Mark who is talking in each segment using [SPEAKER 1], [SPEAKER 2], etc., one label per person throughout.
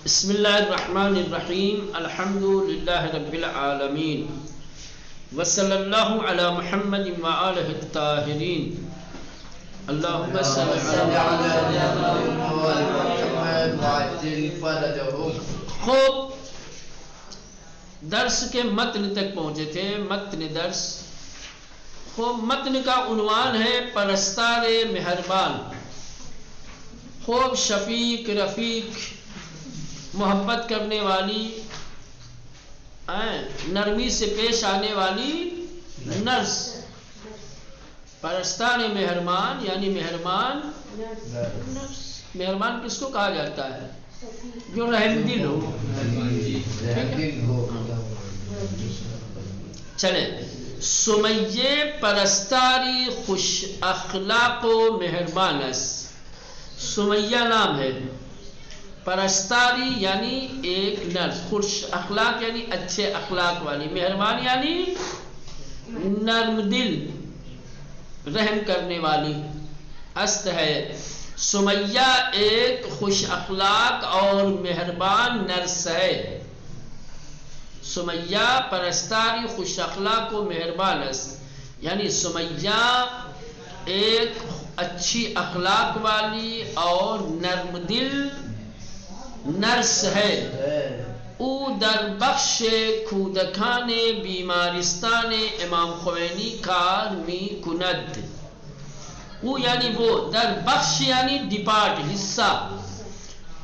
[SPEAKER 1] بسم اللہ الرحمن الرحیم الحمد للہ رب العالمین وصلی اللہ علی محمد وآلہ الطاہرین اللہم صلی خوب درس کے متن تک پہنچے تھے. متن درس خوب متن کا عنوان ہے پرستار مہربان. خوب شفیق رفیق محبت کرنے والی نرمی سے پیش آنے والی نرس. پرستار مہربان یعنی مہربان نرس. مہربان کس کو کہا جاتا ہے؟ جو رحم دل ہو. چلے سمیہ پرستاری خوش اخلاق و مہربان است. سمیہ نام ہے، پرستاری یعنی ایک نرس، خوش اخلاق یعنی اچھے اخلاق والی، مہربان یعنی نرم دل رحم کرنے والی. است ہے سمیہ ایک خوش اخلاق اور مہربان نرس ہے. سمیہ پرستاری خوش اخلاق و مہربان است یعنی سمیہ ایک اچھی اخلاق والی اور نرم دل نرس ہے. او در بخش کودکان بیمارستان امام خمینی کار می کند. او یعنی وہ، در بخش یعنی ڈپارٹ، حصہ.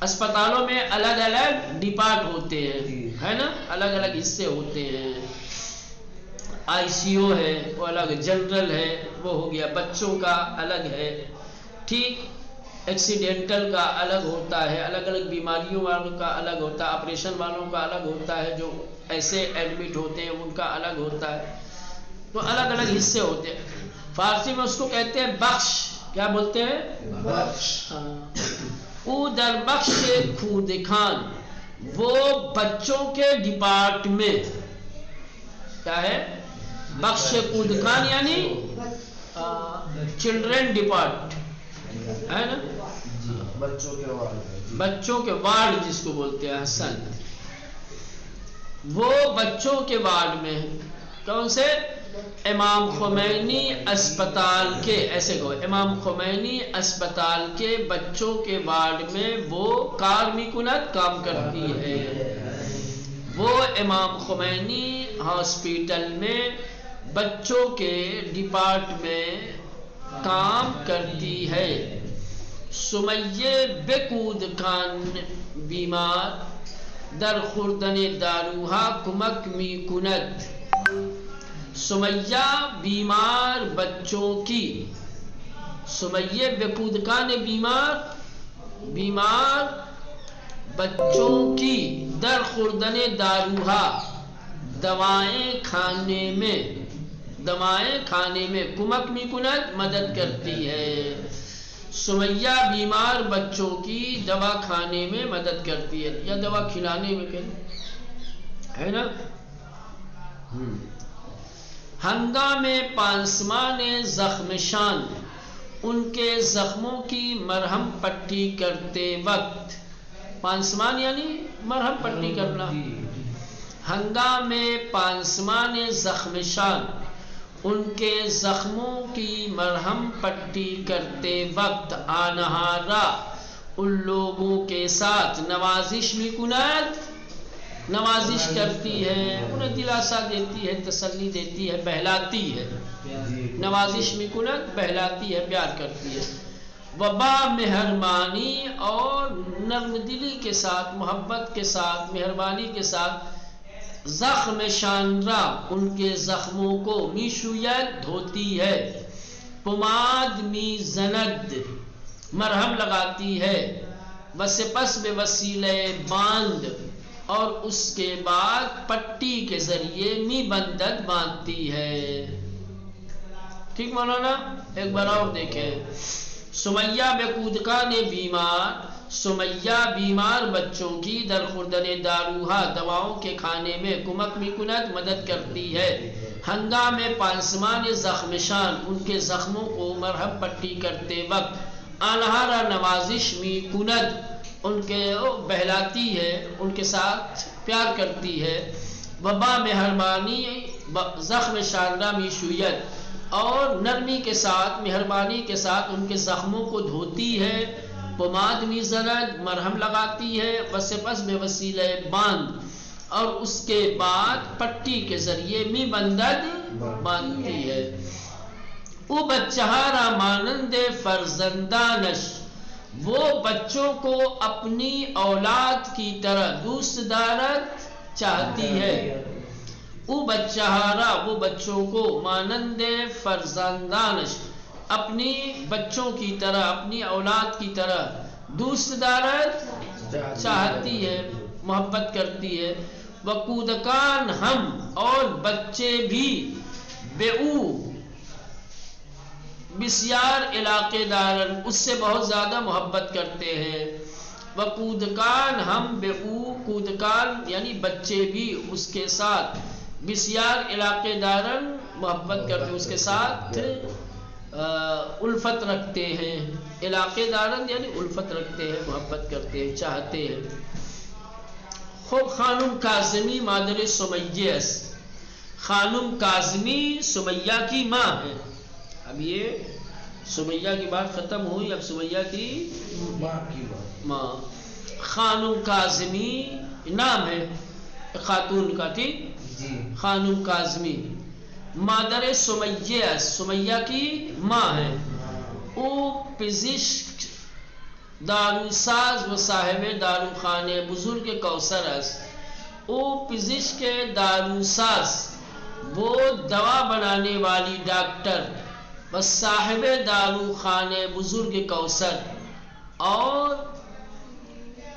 [SPEAKER 1] اسپتالوں میں الگ الگ ڈپارٹ ہوتے ہیں، ہے نا، الگ الگ حصے ہوتے ہیں. آئی سی او ہے وہ الگ، جنرل ہے وہ ہو گیا، بچوں کا الگ ہے، ٹھیک، ایکسیڈنٹل کا الگ ہوتا ہے، الگ الگ بیماریوں والوں کا الگ ہوتا ہے، آپریشن والوں کا الگ ہوتا ہے، جو ایسے ایڈمٹ ہوتے ہیں ان کا الگ ہوتا ہے. تو الگ الگ حصے ہوتے ہیں. فارسی میں اس کو کہتے ہیں بخش. کیا بولتے ہیں؟ بخش. او در بخش کودکان، وہ بچوں کے ڈپارٹ میں. کیا ہے؟ بخش کودکان یعنی چلڈرن ڈپارٹ، ہے نا، بچوں کے وارڈ جس کو بولتے ہیں. حسن، وہ بچوں کے وارڈ میں. کون سے؟ امام خمینی اسپتال کے، ایسے کہو، امام خمینی اسپتال کے بچوں کے وارڈ میں وہ کارمی کنت کام کرتی ہے. وہ امام خمینی ہاسپیٹل میں بچوں کے ڈپارٹ میں کام کرتی ہے. سمیہ بکود کان بیمار در خوردن داروہا کمک می کند. سمیہ بیمار بچوں کی، سمیہ بکود کان بیمار، بیمار بچوں کی، در خوردن داروہا دوائیں کھانے میں، دوائیں کھانے میں، کمک می کند مدد کرتی ہے. سمیہ بیمار بچوں کی دوا کھانے میں مدد کرتی ہے یا دوا کھلانے میں، ہے نا. ہنگام پانسمان زخم شان، ان کے زخموں کی مرہم پٹی کرتے وقت. پانسمان یعنی مرہم پٹی کرنا. ہنگام پانسمان زخم شان، ان کے زخموں کی مرہم پٹی کرتے وقت آنہارا، ان لوگوں کے ساتھ نوازش می کند، نوازش کرتی ہے، انہیں دلاسا دیتی ہے، تسلی دیتی ہے، بہلاتی ہے. نوازش می کند بہلاتی ہے، پیار کرتی ہے. وبا مہربانی اور نرم دلی کے ساتھ، محبت کے ساتھ، مہربانی کے ساتھ، زخم شان را، ان کے زخموں کو، می شوید دھوتی ہے، پماد می زند مرہم لگاتی ہے، وسپس بے وسیلے باندھ، اور اس کے بعد پٹی کے ذریعے می بندد باندھتی ہے. ٹھیک مولانا؟ ایک بار اور دیکھیں. سمیہ بکودکان بیمار، سمیہ بیمار بچوں کی، در خوردن داروہا دواؤں کے کھانے میں، کمک می کند مدد کرتی ہے. ہنگام پانسمان زخم شان، ان کے زخموں کو مرہم پٹی کرتے وقت، آنہارا نوازش می کند، ان کے بہلاتی ہے، ان کے ساتھ پیار کرتی ہے. وبا مہربانی زخم شاردہ میشویت، اور نرمی کے ساتھ مہربانی کے ساتھ ان کے زخموں کو دھوتی ہے. پماد میزند مرہم لگاتی ہے. وسپس میں وسیلہ باندھ، اور اس کے بعد پٹی کے ذریعے می بندد باندھتی ہے. او بچہارا مانند فرزندانش، وہ بچوں کو اپنی اولاد کی طرح دوست دارت چاہتی ہے. او بچہارا، وہ بچوں کو، مانند فرزندانش، اپنی بچوں کی طرح، اپنی اولاد کی طرح دوست دارت چاہتی ہے، محبت کرتی ہے. وکودکان ہم، اور بچے بھی، بے او بسیار علاقے دارن، اس سے بہت زیادہ محبت کرتے ہیں. وکودکان ہم بے او، کودکان یعنی بچے بھی اس کے ساتھ بسیار علاقے دارن محبت کرتے ہیں، اس کے ساتھ الفت رکھتے ہیں. علاقے دارن یعنی الفت رکھتے ہیں، محبت کرتے ہیں، چاہتے ہیں. خب خانم کاظمی مادر سمیہ است. خانم کاظمی سمیہ کی ماں ہے. اب یہ سمیہ کی بات ختم ہوئی، اب سمیہ کی ماں. خانم کاظمی نام ہے خاتون کا، ٹھیک. خانم کاظمی مادر سمیہ است، سمیہ کی ماں ہے. او پزشک داروساز و صاحب داروخانه بزرگ کوثر است. او پزشک داروساز، وہ دوا بنانے والی ڈاکٹر، و صاحب داروخانه بزرگ کوثر، اور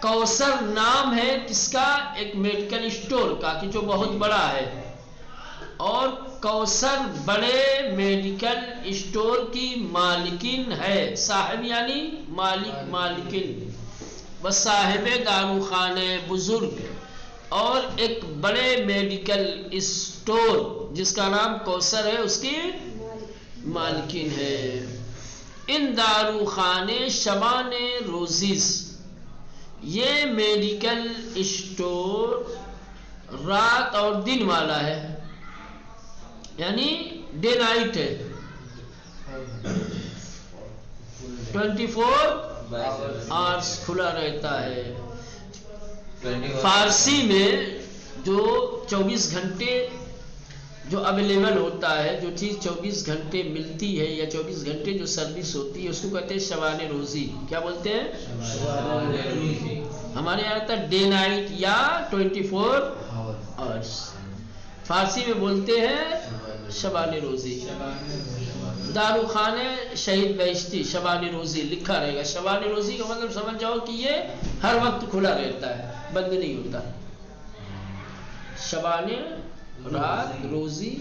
[SPEAKER 1] کوثر نام ہے کس کا؟ ایک میڈیکل اسٹور کا، کہ جو بہت بڑا ہے. اور کوثر بڑے میڈیکل اسٹور کی مالکن ہے. صاحب یعنی مالک، مالکن. و صاحب داروخانہ بزرگ، اور ایک بڑے میڈیکل اسٹور جس کا نام کوثر ہے، اس کی مالکن ہے. ان داروخانے شبان روزیز، یہ میڈیکل اسٹور رات اور دن والا ہے، یعنی ڈے نائٹ ہے، 24 آورس کھلا رہتا ہے. فارسی میں جو 24 گھنٹے جو اویلیبل ہوتا ہے، جو چیز 24 گھنٹے ملتی ہے یا 24 گھنٹے جو سروس ہوتی ہے، اس کو کہتے ہیں شبان روزی. کیا بولتے ہیں؟ ہمارے یہاں آتا ہے ڈے نائٹ یا 24 آورس. فارسی میں بولتے ہیں شبان روزی. داروخانہ شہید بہشتی شبان روزی لکھا رہے گا. شبان روزی کا مطلب سمجھ جاؤ کہ یہ ہر وقت کھلا رہتا ہے، بند نہیں ہوتا. شبان رات، روزی،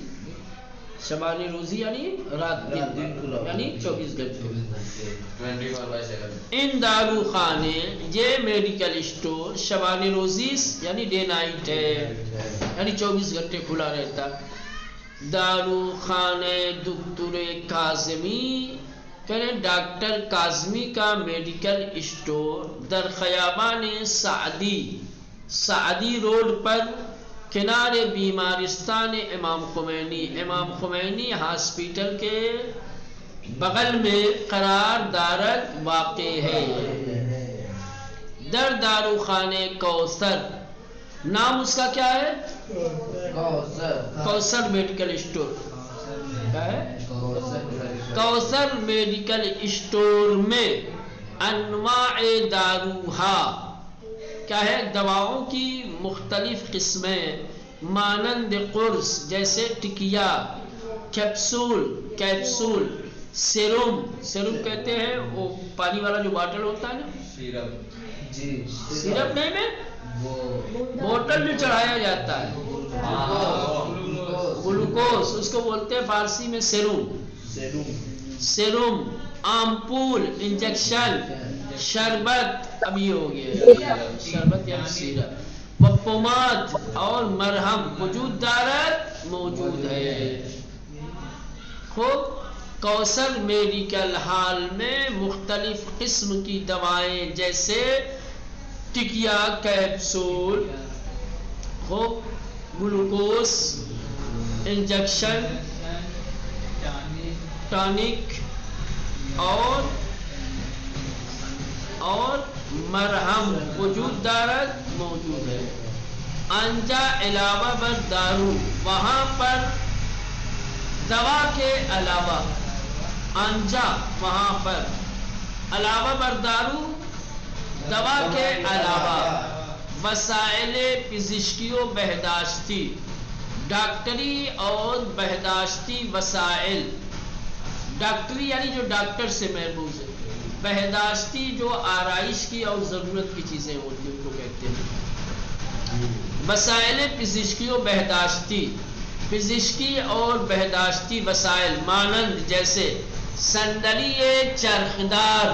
[SPEAKER 1] شبان روزی یعنی رات دن، یعنی 24 گھنٹے. ان داروخانے، یہ میڈیکل اسٹور شبان روزی یعنی ڈے نائٹ ہے، یعنی 24 گھنٹے کھلا رہتا. داروخانہ دکتور کاظمی، کہنے ڈاکٹر کاظمی کا میڈیکل اسٹور در خیابان سعدی، سعدی روڈ پر، کنارے بیمارستان امام خمینی، امام خمینی ہاسپیٹل کے بغل میں قرار دارت واقع ہے. در داروخانہ کوثر، نام اس کا کیا ہے؟ کوثر میڈیکل اسٹور. کیا ہے؟ کوثر میڈیکل اسٹور میں انواع داروہا، کیا ہے؟ دواؤں کی مختلف قسمیں، مانند قرص جیسے ٹکیا، کیپسول، کیپسول، سیروم، سیروم کہتے ہیں وہ پانی والا جو باٹل ہوتا ہے نا، سیرپ نہیں میں بوتل جو چڑھایا جاتا ہے، گلوکوز، اس کو بولتے ہیں فارسی میں سیروم. سیروم، آمپول، انجیکشن، شربت، اب یہ ہو گیا شربت یا سیرپ، و پوماد اور مرہم وجود دارت موجود ہے. خوب کوثر میڈیکل ہال میں مختلف قسم کی دوائیں جیسے ٹکیا کیپسول ہو گلوکوز انجیکشن ٹانک اور مرہم وجود دارد موجود ہے. انجا علاوہ بر دارو وہاں پر دوا کے علاوہ انجا وہاں پر علاوہ بر دارو دوا کے علاوہ وسائل پزشکی و بہداشتی ڈاکٹری اور بہداشتی وسائل. ڈاکٹری یعنی جو ڈاکٹر سے محفوظ ہے. بہداشتی جو آرائش کی اور ضرورت کی چیزیں ہوتی ہیں ان کو کہتے ہیں. وسائل پزشکی و بہداشتی پزشکی اور بہداشتی وسائل مانند جیسے صندلی چرخدار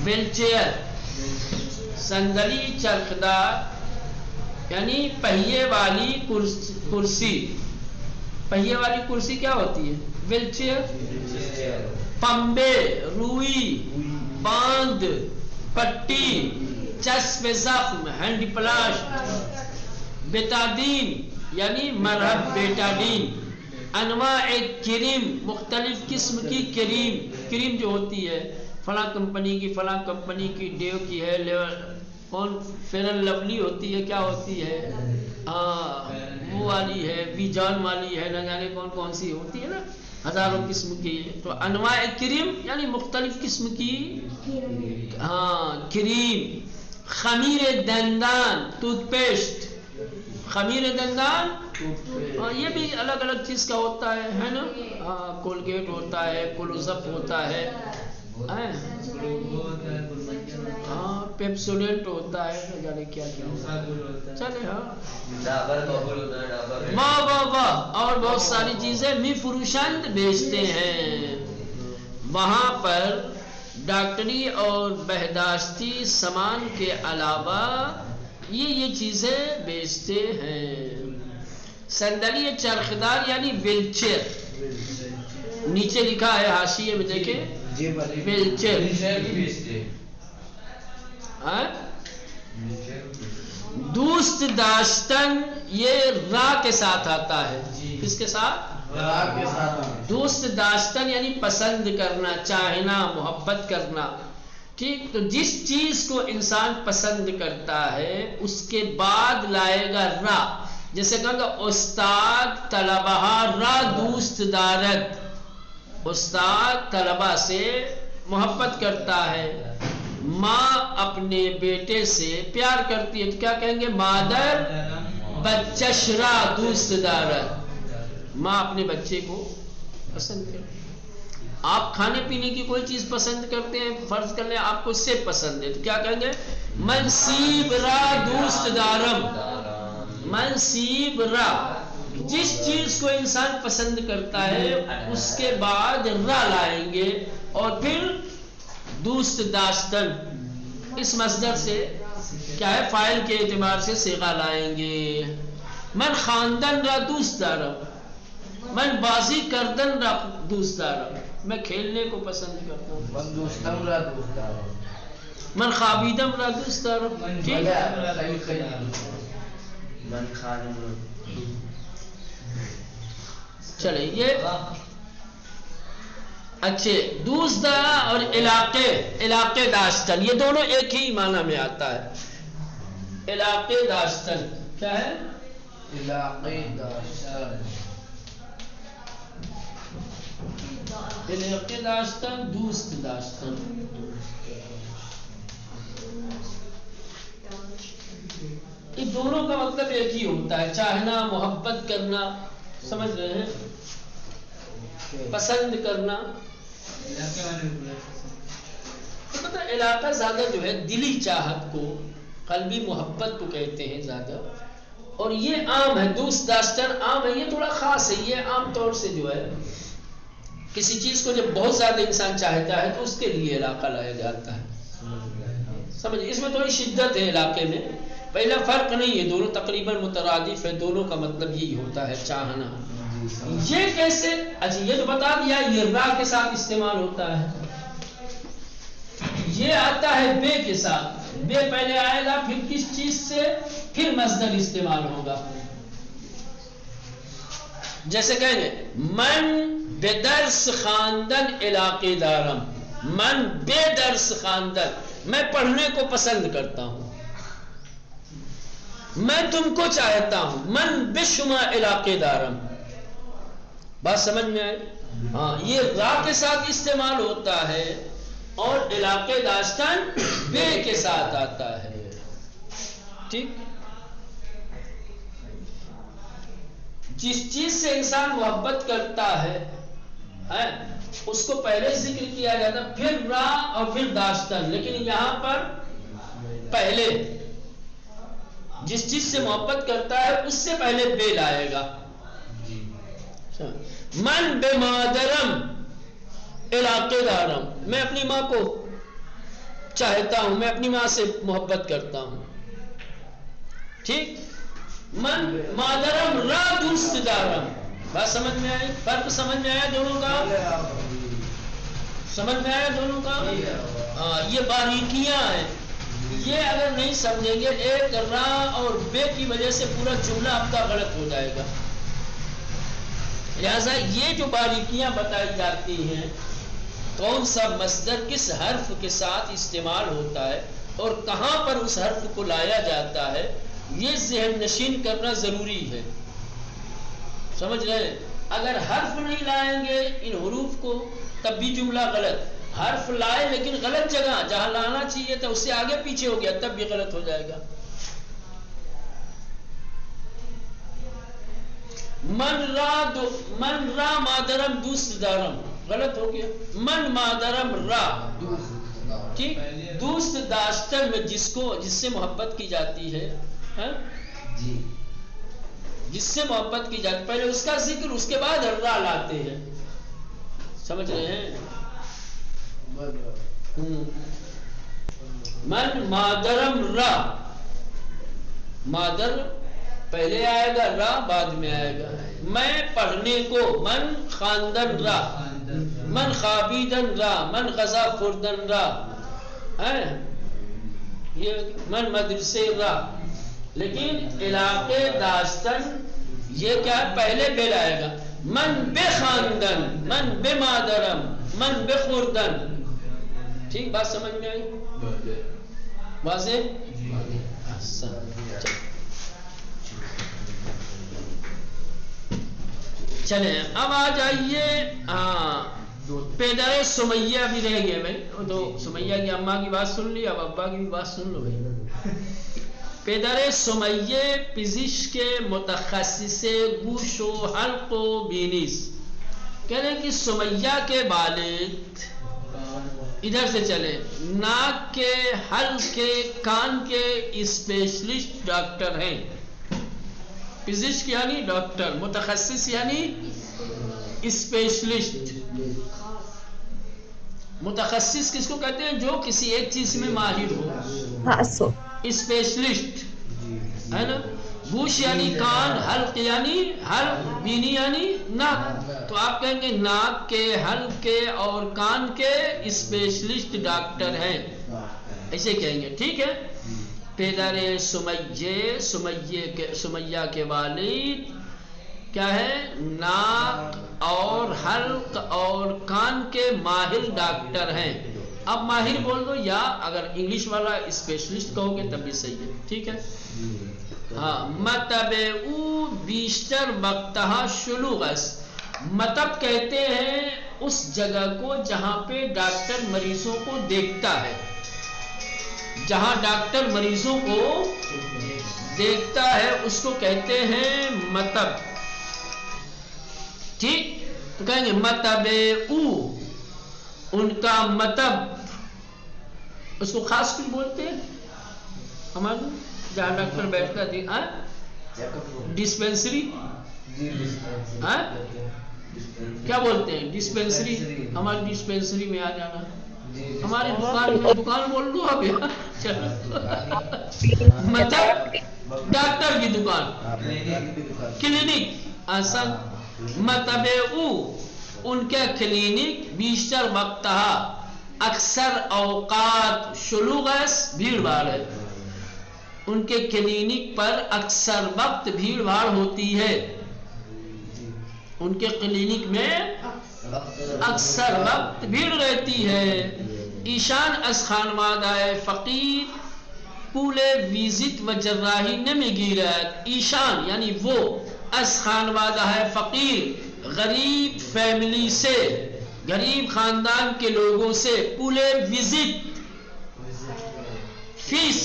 [SPEAKER 1] ویل چیئر. صندلی چرخدار یعنی پہیے والی کرسی. پہیے والی کرسی کیا ہوتی ہے؟ Wheel chair. پمبے روئی باند پٹی چسپ زخم ہینڈ پلاسٹ. بیتادین یعنی مرہم بیٹاڈین. انواع کریم مختلف قسم کی کریم جو ہوتی ہے فلاں کمپنی کی ڈیو کی ہے کون فیرن لولی ہوتی ہے کیا ہوتی ہے وہ والی ہے وی جان والی ہے نہ جانے کون سی ہوتی ہے نا ہزاروں قسم کی. تو انواع کریم یعنی مختلف قسم کی کریم. خمیر دندان ٹوتھ پیسٹ. خمیر دندان یہ بھی الگ الگ چیز کا ہوتا ہے نا. کولگیٹ ہوتا ہے کلوز اپ ہوتا ہے پیپسوڈنٹ ہوتا ہے نہ جانے کیا چلے واہ اور بہت ساری چیزیں می فروشند بیچتے ہیں. وہاں پر ڈاکٹری اور بہداشتی سامان کے علاوہ یہ چیزیں بیچتے ہیں. صندلی چرخدار یعنی ویل چیئر. نیچے لکھا ہے حاشیے میں دیکھیں ویل چیئر. دوست داشتن یہ را کے ساتھ آتا ہے. کس کے ساتھ؟ را کے ساتھ. دوست داشتن یعنی پسند کرنا چاہنا محبت کرنا. ٹھیک. تو جس چیز کو انسان پسند کرتا ہے اس کے بعد لائے گا را. جیسے کہا گا استاد طلبہ را دوست دارد. استاد طلبہ سے محبت کرتا ہے. ماں اپنے بیٹے سے پیار کرتی ہے تو کیا کہیں گے؟ مادر بچش را دوست دارد. ماں اپنے بچے کو پسند کرتی ہے. آپ کھانے پینے کی کوئی چیز پسند کرتے ہیں فرض کر لیں آپ کو سیب پسند ہے تو کیا کہیں گے؟ من سیب را دوست دارم. من سیب را. جس چیز کو انسان پسند کرتا ہے اس کے بعد را لائیں گے اور پھر دوست داشتن اس مصدر سے کیا ہے فاعل کے اعتبار سے صیغہ لائیں گے. من خواندن را دوست دارم. من بازی کردن را دوست دارم. میں کھیلنے کو پسند کرتا ہوں. من دوستم را دوست دارم. من خوابیدم را دوست دارم. من خانم. چلے یہ اچھے دوست دارا اور علاقے داشتن یہ دونوں ایک ہی معنی میں آتا ہے. علاقے داشتن کیا ہے؟ علاقے داشتن. علاقے داشتن دوست داشتن. یہ دونوں کا مطلب ایک ہی ہوتا ہے چاہنا محبت کرنا. سمجھ رہے ہیں؟ پسند کرنا. پتہ علاقہ زیادہ جو ہے دلی چاہت کو قلبی محبت کو کہتے ہیں زیادہ. اور یہ عام ہے دوست داشتن عام ہے. یہ تھوڑا خاص ہے. یہ عام طور سے جو ہے کسی چیز کو جب بہت زیادہ انسان چاہتا ہے تو اس کے لیے علاقہ لایا جاتا ہے. سمجھ اس میں تھوڑی شدت ہے علاقے میں. پہلا فرق نہیں ہے دونوں تقریباً مترادف ہے. دونوں کا مطلب یہی ہوتا ہے چاہنا. یہ کیسے؟ اچھا یہ تو بتا دیا یہ را کے ساتھ استعمال ہوتا ہے. یہ آتا ہے بے کے ساتھ. بے پہلے آئے گا، پھر کس چیز سے؟ پھر مصدر استعمال ہوگا. جیسے کہیں گے من بے درس خواندن علاقے دارم، من بے درس خواندن، میں پڑھنے کو پسند کرتا ہوں، میں تم کو چاہتا ہوں، من بے شما علاقے دارم. بات سمجھ میں آئی؟ ہاں، یہ را کے ساتھ استعمال ہوتا ہے اور علاقے داشتن بے کے ساتھ آتا ہے. ٹھیک، جس چیز سے انسان محبت کرتا ہے اس کو پہلے ذکر کیا جاتا، پھر را اور پھر داشتن، لیکن یہاں پر پہلے جس چیز سے محبت کرتا ہے اس سے پہلے بے لائے گا. من بے مادرم علاقے دارم، میں اپنی ماں کو چاہتا ہوں، میں اپنی ماں سے محبت کرتا ہوں. ٹھیک، من مادرم را دوست دارم. بات سمجھ میں آئی؟ فرق سمجھ میں آیا دونوں کا؟ سمجھ میں آیا دونوں کا؟ ہاں، یہ باریکیاں ہیں، یہ اگر نہیں سمجھیں گے ایک را اور بے کی وجہ سے پورا جملہ آپ کا غلط ہو جائے گا. لہذا یہ جو باریکیاں بتائی جاتی ہیں، کون سا مصدر کس حرف کے ساتھ استعمال ہوتا ہے اور کہاں پر اس حرف کو لایا جاتا ہے، یہ ذہن نشین کرنا ضروری ہے. سمجھ گئے؟ اگر حرف نہیں لائیں گے ان حروف کو تب بھی جملہ غلط. حرف لائے لیکن غلط جگہ، جہاں لانا چاہیے تھا اس سے آگے پیچھے ہو گیا، تب بھی غلط ہو جائے گا. من را مادرم دوست دارم، غلط ہو گیا. من مادرم را، ٹھیک، دوست داشتن میں جس سے محبت کی جاتی ہے، جس سے محبت کی جاتی، پہلے اس کا ذکر اس کے بعد را لاتے ہیں. سمجھ رہے ہیں؟ من مادرم را، مادر پہلے آئے گا، را بعد میں آئے گا. میں پڑھنے کو، من خواندن را، من خوابیدن را، من غذا خوردن را، یہ من مدرسے را. لیکن علاقے داشتن یہ کیا ہے؟ پہلے بے لائے گا. من بے خواندن، من بے مادرم، من بے خوردن. ٹھیک، بات سمجھ میں آئی؟ واضح؟ چلیں اب آ جائیے پیدر سمیہ بھی رہ گئے بھائی. تو سمیہ کی اماں کی بات سن لی، اب ابا کی بھی بات سن لو بھائی. پدر سمیہ پزشک متخصص گوش و حلق و بینیس. کہہ رہے ہیں کہ سمیہ کے والد ادھر سے چلے، ناک کے، حلق کے، کان کے اسپیشلسٹ ڈاکٹر ہیں. فزشک یعنی ڈاکٹر، متخصص یعنی اسپیشلسٹ. متخصص کس کو کہتے ہیں؟ جو کسی ایک چیز میں ماہر ہو، اسپیشلسٹ ہے نا. گوش یعنی کان، حلق یعنی حلق، بینی یعنی ناک. تو آپ کہیں گے ناک کے، حلق کے اور کان کے اسپیشلسٹ ڈاکٹر ہیں، ایسے کہیں گے. ٹھیک ہے. پدر سمیہ کے والد کیا ہے؟ ناک اور حلق اور کان کے ماہر ڈاکٹر ہیں. اب ماہر بول دو، یا اگر انگلش والا اسپیشلسٹ کہو گے تب بھی صحیح ہے. ٹھیک ہے. ہاں، مطب او بیشتر وقتہ شلوغس. مطب کہتے ہیں اس جگہ کو جہاں پہ ڈاکٹر مریضوں کو دیکھتا ہے، جہاں ڈاکٹر مریضوں کو دیکھتا ہے اس کو کہتے ہیں مطب. ٹھیک. تو کہیں گے مطب او، ان کا مطب، اس کو خاص کچھ بولتے ہیں ہمارے جہاں ڈاکٹر بیٹھتا تھی، ڈسپینسری، کیا بولتے ہیں؟ ڈسپینسری. ہماری ڈسپینسری میں آ جانا، ہماری دکان میں، دکان بول دو اب. مطلب ڈاکٹر کی دکان، کلینک. اصل مطب او، ان کے کلینک بیشتر وقتہ اکثر اوقات شلوغس بھیڑ بھاڑ ہے، ان کے کلینک پر اکثر وقت بھیڑ بھاڑ ہوتی ہے، ان کے کلینک میں اکثر وقت بھیڑ رہتی ہے. ایشان از خانوادہ فقیر پولے ویزٹ و جراحی نمیگیرد. ایشان یعنی وہ، از خانوادہ فقیر غریب فیملی سے، غریب خاندان کے لوگوں سے، پولے وزٹ فیس،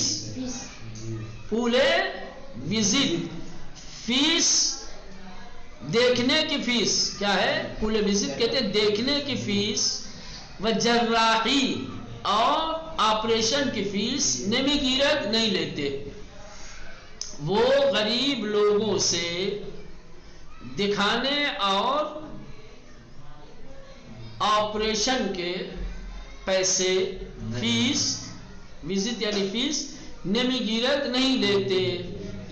[SPEAKER 1] پولے وزٹ فیس دیکھنے کی فیس کیا ہے؟ پولے وزٹ کہتے ہیں دیکھنے کی فیس، و جراحی اور آپریشن کی فیس نمیگیرد نہیں لیتے. وہ غریب لوگوں سے دکھانے اور آپریشن کے پیسے فیس، وزٹ یعنی فیس، نمیگیرد نہیں لیتے.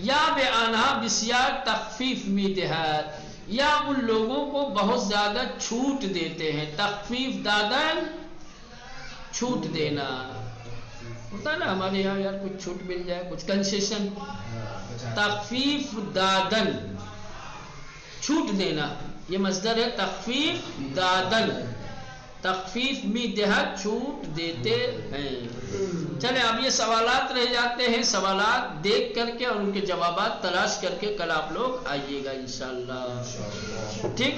[SPEAKER 1] یا بے آنہا بسیار تخفیف میدہد، یا ان لوگوں کو بہت زیادہ چھوٹ دیتے ہیں. تخفیف دادن چھوٹ دینا ہوتا ہے نا ہمارے یہاں، یار کچھ چھوٹ مل جائے، کچھ کنسیشن. تخفیف دادن چھوٹ دینا، یہ مصدر ہے تخفیف دادن، تخفیف میدہد چھوٹ دیتے ہیں. چلیں اب یہ سوالات رہ جاتے ہیں، سوالات دیکھ کر کے اور ان کے جوابات تلاش کر کے کل آپ لوگ آئیے گا انشاءاللہ. ٹھیک.